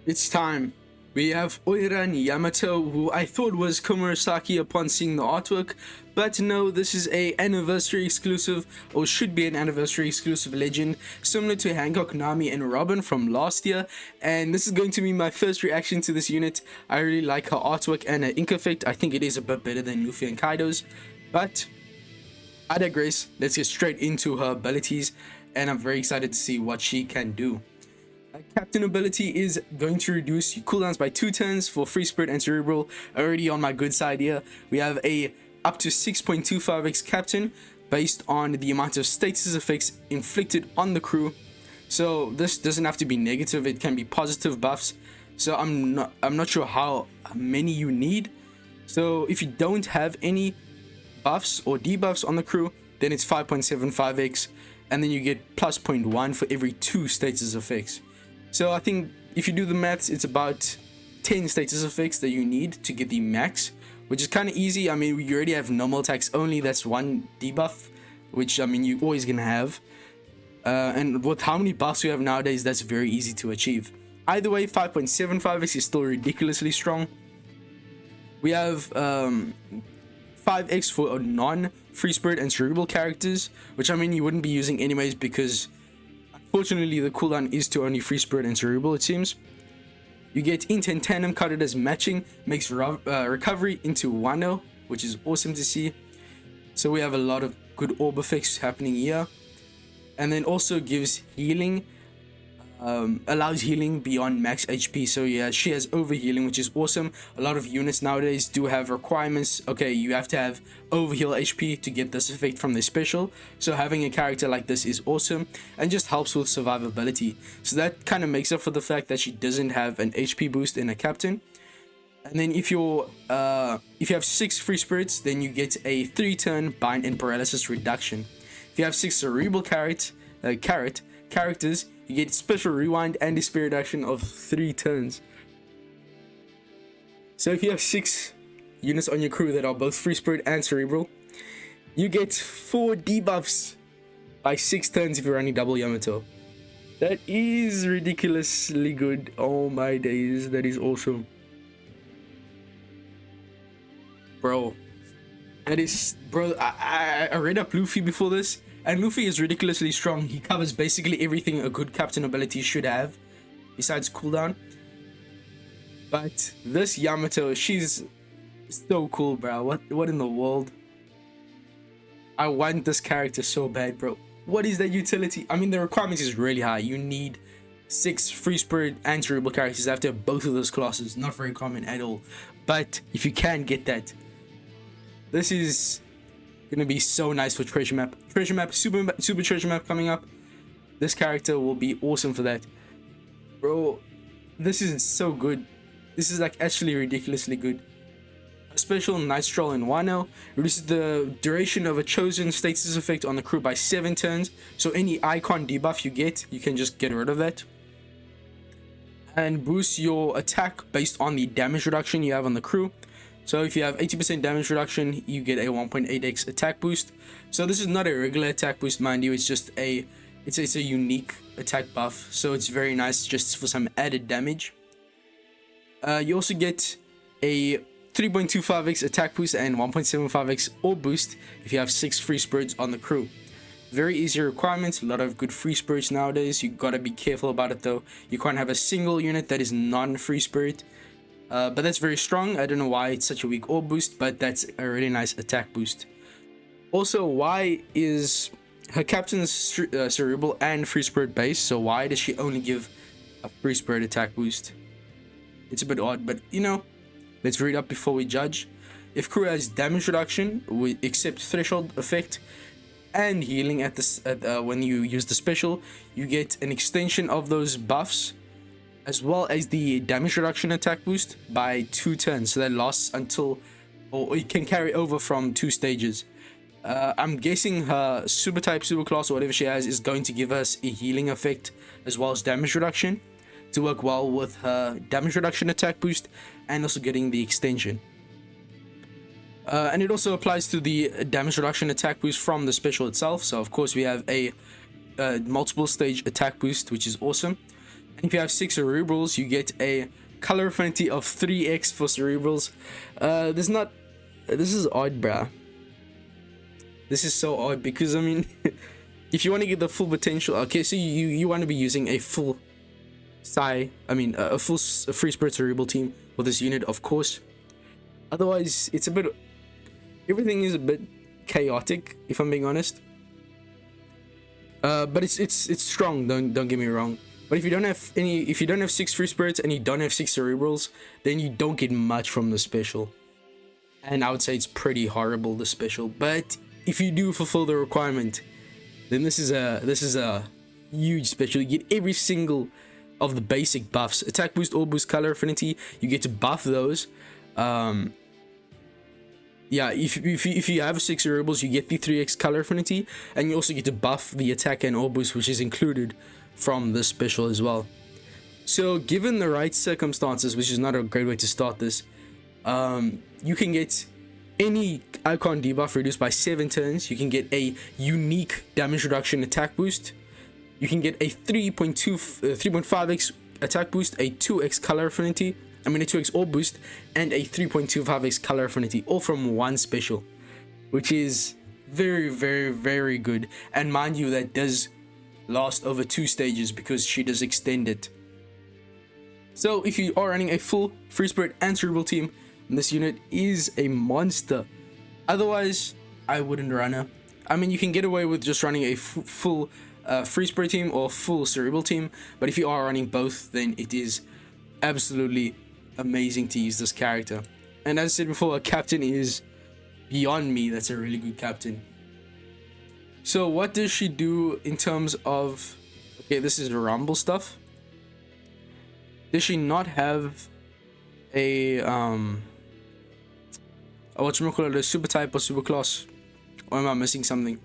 It's time. We have Oiran Yamato, who I thought was Komurasaki upon seeing the artwork, but no, this is a anniversary exclusive, or should be an anniversary exclusive legend, similar to Hancock, Nami, and Robin from last year, and this is going to be my first reaction to this unit. I really like her artwork and her ink effect. I think it is a bit better than Luffy and Kaido's, but I digress. Let's get straight into her abilities, and I'm very excited to see what she can do. Captain ability is going to reduce cooldowns by 2 turns for free spirit and cerebral. Already on my good side here. We have a up to 6.25x captain based on the amount of status effects inflicted on the crew. So this doesn't have to be negative, it can be positive buffs. So I'm not sure how many you need. So if you don't have any buffs or debuffs on the crew, then it's 5.75x, and then you get plus 0.1 for every 2 status effects. So I think if you do the maths, it's about 10 status effects that you need to get the max, which is kind of easy. I mean, you already have normal attacks only, that's 1 debuff, which I mean you're always gonna have, and with how many buffs we have nowadays, that's very easy to achieve. Either way, 5.75x is still ridiculously strong. We have 5x for non-free spirit and cerebral characters, which I mean you wouldn't be using anyways, because fortunately the cooldown is to only free spirit and cerebral, it seems. You get int and tandem carded as matching, makes recovery into Wano, which is awesome to see. So we have a lot of good orb effects happening here, and then also gives healing, allows healing beyond max HP. So yeah, she has overhealing, which is awesome. A lot of units nowadays do have requirements. Okay, you have to have overheal HP to get this effect from their special. So having a character like this is awesome and just helps with survivability. So that kind of makes up for the fact that she doesn't have an HP boost in a captain. And then if you have 6 free spirits, then you get a 3-turn bind and paralysis reduction. If you have 6 cerebral characters, you get special rewind and speed reduction of 3 turns. So if you have 6 units on your crew that are both free spirit and cerebral, you get 4 debuffs by 6 turns if you're running double Yamato. That is ridiculously good. Oh my days, that is awesome. Bro, I read up Luffy before this, and Luffy is ridiculously strong. He covers basically everything a good captain ability should have, besides cooldown. But this Yamato, she's so cool, bro. What in the world? I want this character so bad, bro. What is that utility? I mean, the requirement is really high. You need 6 free spirit and cerebral characters after both of those classes. Not very common at all. But if you can get that, this is gonna be so nice for treasure map, super treasure map coming up. This character will be awesome for that, bro. This is so good. This is like actually ridiculously good. A special night stroll in Wano reduces the duration of a chosen status effect on the crew by 7 turns. So any icon debuff you get, you can just get rid of that, and boost your attack based on the damage reduction you have on the crew. So if you have 80% damage reduction, you get a 1.8x attack boost. So this is not a regular attack boost, mind you. It's just it's a unique attack buff. So it's very nice just for some added damage. You also get a 3.25x attack boost and 1.75x orb boost if you have 6 free spirits on the crew. Very easy requirements. A lot of good free spirits nowadays. You gotta be careful about it though. You can't have a single unit that is non-free spirit. But that's very strong. I don't know why it's such a weak orb boost, but that's a really nice attack boost. Also, why is her captain's cerebral and free spirit base? So why does she only give a free spirit attack boost? It's a bit odd, but you know, let's read up before we judge. If crew has damage reduction, we accept threshold effect and healing at when you use the special, you get an extension of those buffs, as well as the damage reduction attack boost by 2 turns. So that lasts until, or it can carry over from 2 stages. I'm guessing her super type, super class, or whatever she has, is going to give us a healing effect as well as damage reduction to work well with her damage reduction attack boost and also getting the extension. And it also applies to the damage reduction attack boost from the special itself. So of course we have a multiple stage attack boost, which is awesome. And if you have 6 cerebrals, you get a color affinity of 3x for cerebrals. This is odd, bruh. This is so odd because I mean, if you want to get the full potential, okay, so you want to be using a full a full free spirit cerebral team with this unit, of course. Otherwise, it's a bit, everything is a bit chaotic, if I'm being honest. But it's strong. Don't get me wrong. But if you don't have 6 free spirits and you don't have 6 cerebrals, then you don't get much from the special. And I would say it's pretty horrible, the special. But if you do fulfill the requirement, then this is a huge special. You get every single of the basic buffs: attack boost, all boost, color affinity. You get to buff those. Yeah, if you have 6 cerebrals, you get the 3x color affinity, and you also get to buff the attack and all boost, which is included from this special as well. So given the right circumstances, which is not a great way to start this, you can get any icon debuff reduced by 7 turns. You can get a unique damage reduction attack boost. You can get a 3.5x attack boost, a 2x color affinity, a 2x all boost, and a 3.25x color affinity, all from one special, which is very, very, very good. And mind you, that does last over 2 stages because she does extend it. So if you are running a full free spirit and cerebral team, this unit is a monster. Otherwise, I wouldn't run her. I mean, you can get away with just running a full free spirit team or full cerebral team, but if you are running both, then it is absolutely amazing to use this character. And as I said before, a captain is beyond me. That's a really good captain. So what does she do in terms of, okay, this is the rumble stuff. Does she not have a a super type or super class? Or am I missing something?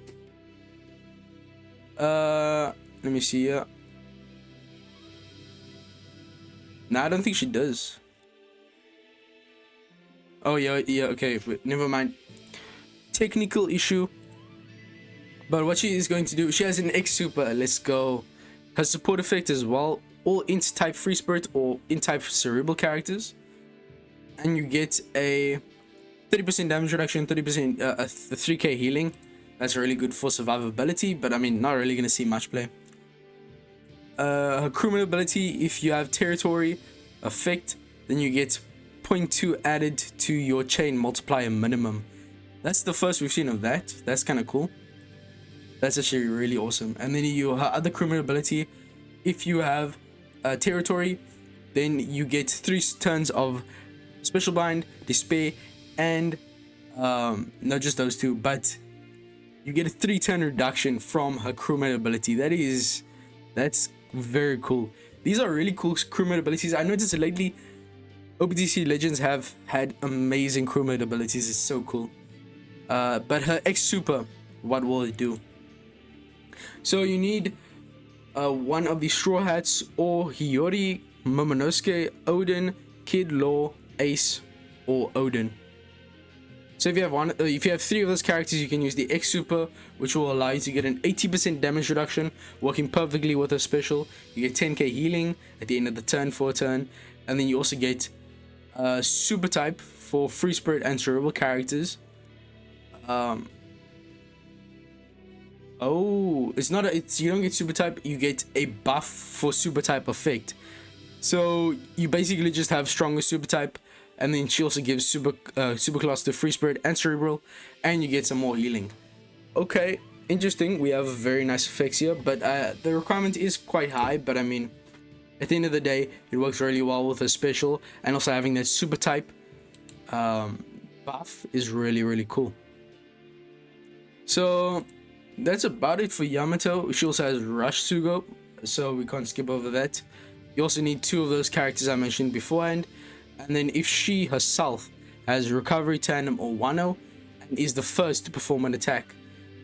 Let me see here. Nah, I don't think she does. Oh yeah, okay, but never mind. Technical issue. But what she is going to do, she has an X super. Let's go. Her support effect as well. All int type free spirit or int type cerebral characters, and you get a 30% damage reduction, 30% 3k healing. That's really good for survivability, but I mean, not really gonna see much play. Her crewman ability, if you have territory effect, then you get 0.2 added to your chain multiplier minimum. That's the first we've seen of that. That's kind of cool. That's actually really awesome. And then her other crewman ability, if you have territory, then you get 3 turns of special bind, despair, and not just those 2, but you get a 3-turn reduction from her crewmate ability. That's very cool. These are really cool crewmate abilities. I noticed lately Optc Legends have had amazing crewmate abilities. It's so cool. But her X super, what will it do? So you need one of the Straw Hats or Hiyori, Momonosuke, Odin, Kid Law, Ace, or Odin. So if you have 3 of those characters, you can use the X super, which will allow you to get an 80% damage reduction, working perfectly with a special. You get 10k healing at the end of the turn for a turn, and then you also get super type for free spirit and cerebral characters. Oh, you don't get super type, you get a buff for super type effect. So you basically just have stronger super type, and then she also gives super class to free spirit and cerebral, and you get some more healing. Okay, interesting. We have very nice effects here, but the requirement is quite high. But I mean, at the end of the day, it works really well with a special, and also having that super type buff is really, really cool. So that's about it for Yamato. She also has Rush Sugo, so we can't skip over that. You also need 2 of those characters I mentioned beforehand. And then if she herself has Recovery, Tandem, or Wano, and is the first to perform an attack,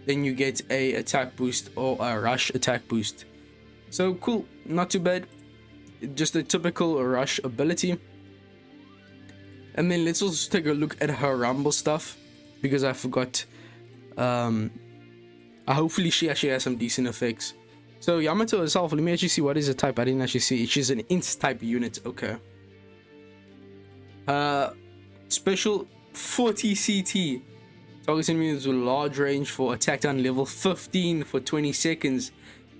then you get a attack boost or a rush attack boost. So cool, not too bad. Just a typical rush ability. And then let's also take a look at her rumble stuff, because I forgot. Hopefully she actually has some decent effects. So Yamato herself, let me actually see what is the type. I didn't actually see. She's an int type unit. Okay. Special 40 CT. Targets enemies with large range for attack down level 15 for 20 seconds.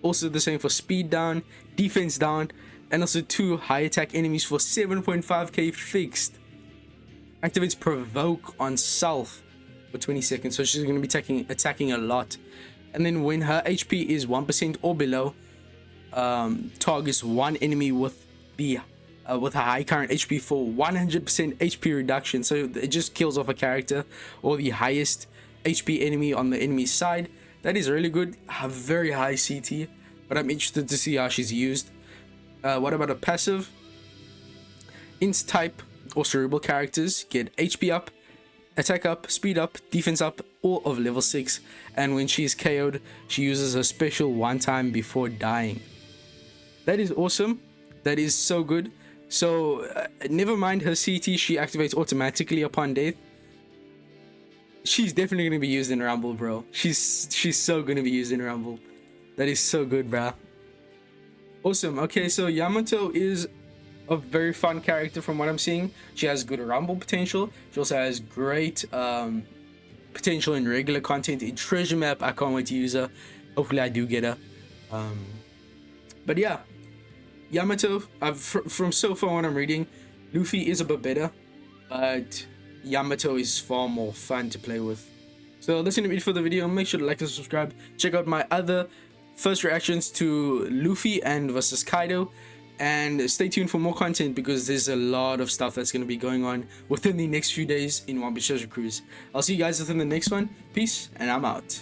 Also the same for speed down, defense down, and also 2 high attack enemies for 7.5k fixed. Activates provoke on self for 20 seconds, so she's going to be attacking a lot. And then when her HP is 1% or below, targets one enemy with a high current HP for 100% HP reduction. So it just kills off a character or the highest HP enemy on the enemy side. That is really good. A very high CT, but I'm interested to see how she's used. What about a passive? Int type or cerebral characters get HP up, attack up, speed up, defense up, all of level 6. And when she is KO'd, she uses a special one time before dying. That is awesome. That is so good. So never mind her CT, she activates automatically upon death. She's definitely going to be used in Rumble, bro. She's so going to be used in Rumble. That is so good, bro. Awesome. Okay, so Yamato is a very fun character from what I'm seeing. She has good Rumble potential. She also has great potential in regular content. In Treasure Map, I can't wait to use her. Hopefully I do get her. But yeah, Yamato, from so far what I'm reading, Luffy is a bit better, but Yamato is far more fun to play with. So that's gonna be it for the video. Make sure to like and subscribe. Check out my other first reactions to Luffy and versus Kaido, and stay tuned for more content because there's a lot of stuff that's going to be going on within the next few days in One Piece Treasure Cruise. I'll see you guys within the next one. Peace, and I'm out.